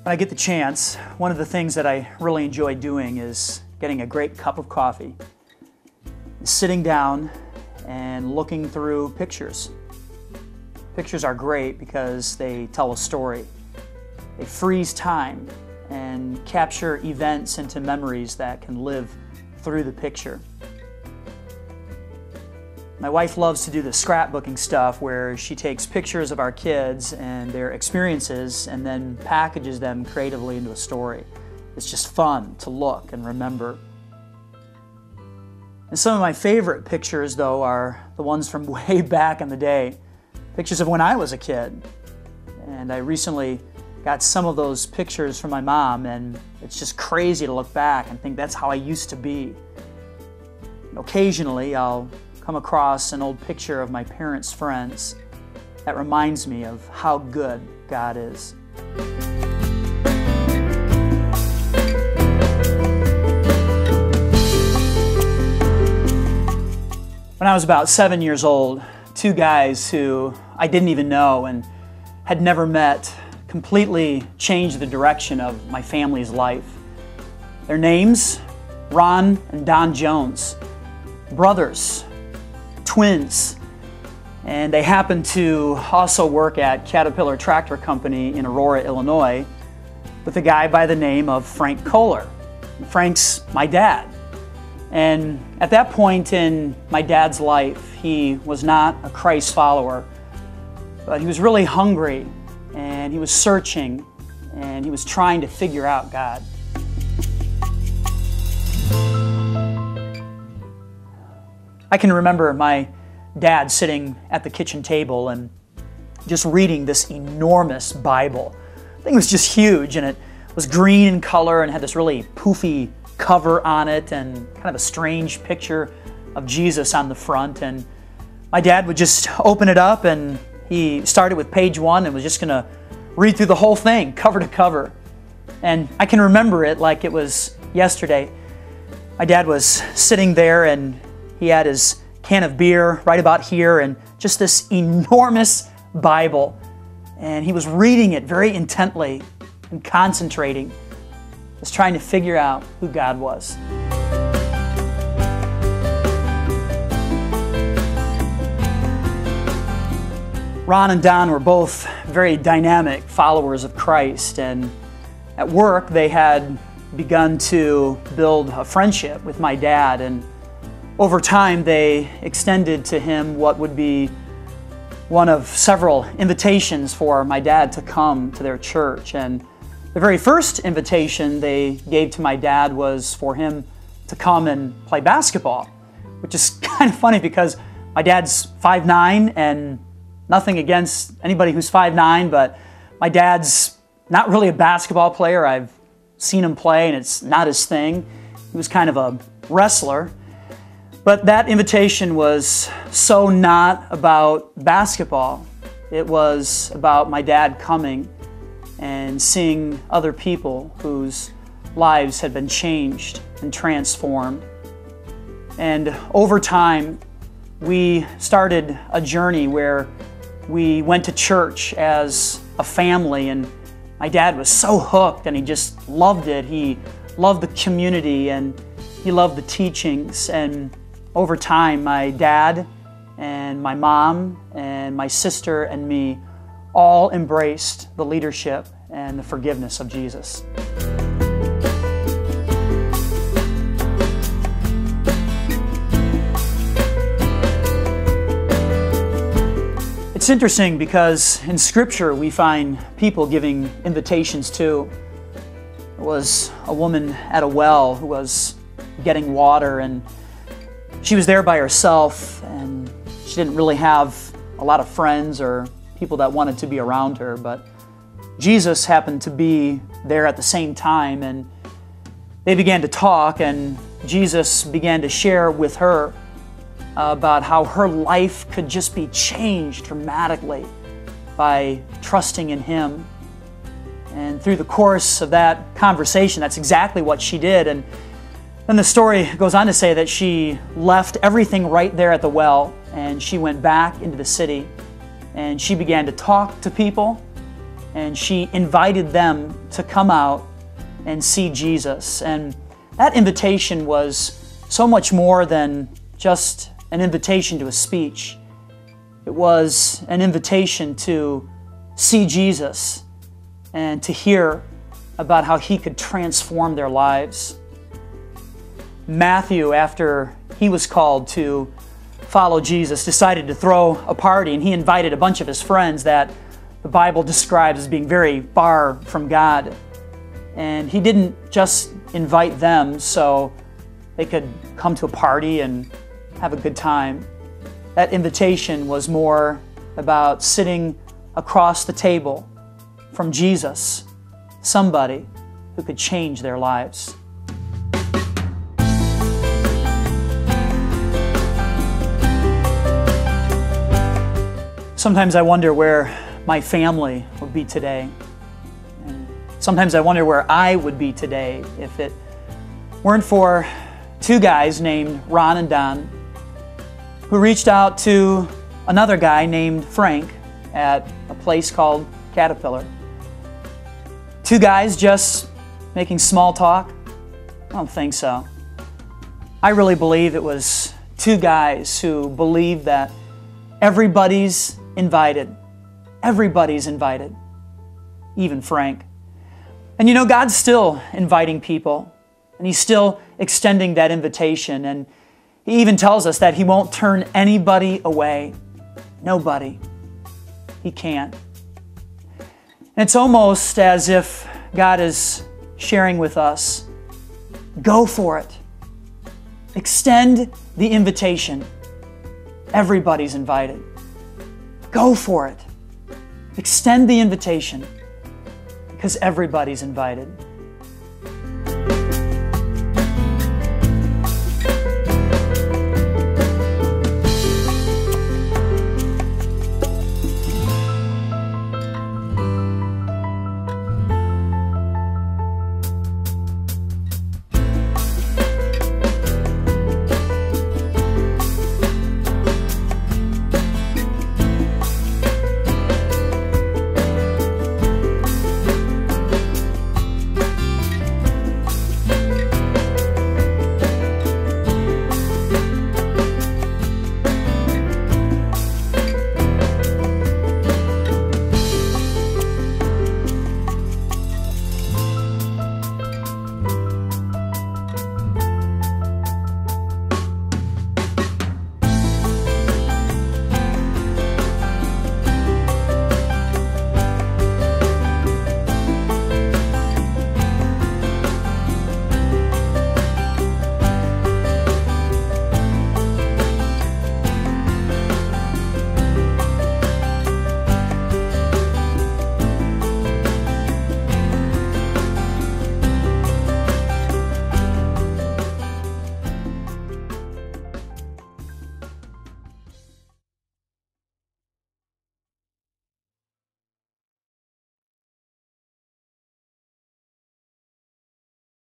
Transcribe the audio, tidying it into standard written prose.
When I get the chance, one of the things that I really enjoy doing is getting a great cup of coffee, sitting down and looking through pictures. Pictures are great because they tell a story. They freeze time and capture events into memories that can live through the picture. My wife loves to do the scrapbooking stuff where she takes pictures of our kids and their experiences and then packages them creatively into a story. It's just fun to look and remember. And some of my favorite pictures, though, are the ones from way back in the day. Pictures of when I was a kid. And I recently got some of those pictures from my mom, and it's just crazy to look back and think that's how I used to be. And occasionally, I'll come across an old picture of my parents' friends that reminds me of how good God is. When I was about 7 years old, two guys who I didn't even know and had never met completely changed the direction of my family's life. Their names, Ron and Don Jones, brothers, twins, and they happened to also work at Caterpillar Tractor Company in Aurora, Illinois, with a guy by the name of Frank Kohler. Frank's my dad. And at that point in my dad's life, he was not a Christ follower, but he was really hungry, and he was searching, and he was trying to figure out God. I can remember my dad sitting at the kitchen table and just reading this enormous Bible. The thing was just huge, and it was green in color and had this really poofy cover on it and kind of a strange picture of Jesus on the front. And my dad would just open it up, and he started with page 1 and was just going to read through the whole thing, cover to cover. And I can remember it like it was yesterday. My dad was sitting there, and he had his can of beer right about here and just this enormous Bible. And he was reading it very intently and concentrating, just trying to figure out who God was. Ron and Don were both very dynamic followers of Christ, and at work they had begun to build a friendship with my dad, and over time they extended to him what would be one of several invitations for my dad to come to their church. And the very first invitation they gave to my dad was for him to come and play basketball, which is kind of funny because my dad's 5'9", and nothing against anybody who's 5'9", but my dad's not really a basketball player. I've seen him play, and it's not his thing. He was kind of a wrestler. But that invitation was so not about basketball. It was about my dad coming and seeing other people whose lives had been changed and transformed. And over time, we started a journey where we went to church as a family, and my dad was so hooked, and he just loved it. He loved the community, and he loved the teachings. And over time, my dad and my mom and my sister and me all embraced the leadership and the forgiveness of Jesus. It's interesting because in Scripture we find people giving invitations too. There was a woman at a well who was getting water, and she was there by herself, and she didn't really have a lot of friends or people that wanted to be around her, but Jesus happened to be there at the same time, and they began to talk, and Jesus began to share with her about how her life could just be changed dramatically by trusting in Him. And through the course of that conversation, that's exactly what she did. And then the story goes on to say that she left everything right there at the well, and she went back into the city, and she began to talk to people, and she invited them to come out and see Jesus. And that invitation was so much more than just an invitation to a speech. It was an invitation to see Jesus and to hear about how He could transform their lives. Matthew, after he was called to follow Jesus, decided to throw a party, and he invited a bunch of his friends that the Bible describes as being very far from God. And he didn't just invite them so they could come to a party and have a good time. That invitation was more about sitting across the table from Jesus, somebody who could change their lives. Sometimes I wonder where my family would be today. And sometimes I wonder where I would be today if it weren't for two guys named Ron and Don who reached out to another guy named Frank at a place called Caterpillar. Two guys just making small talk? I don't think so. I really believe it was two guys who believed that everybody's invited. Everybody's invited. Even Frank. And you know, God's still inviting people, and He's still extending that invitation, and He even tells us that He won't turn anybody away. Nobody. He can't. And it's almost as if God is sharing with us, go for it. Extend the invitation. Everybody's invited. Go for it. Extend the invitation because everybody's invited.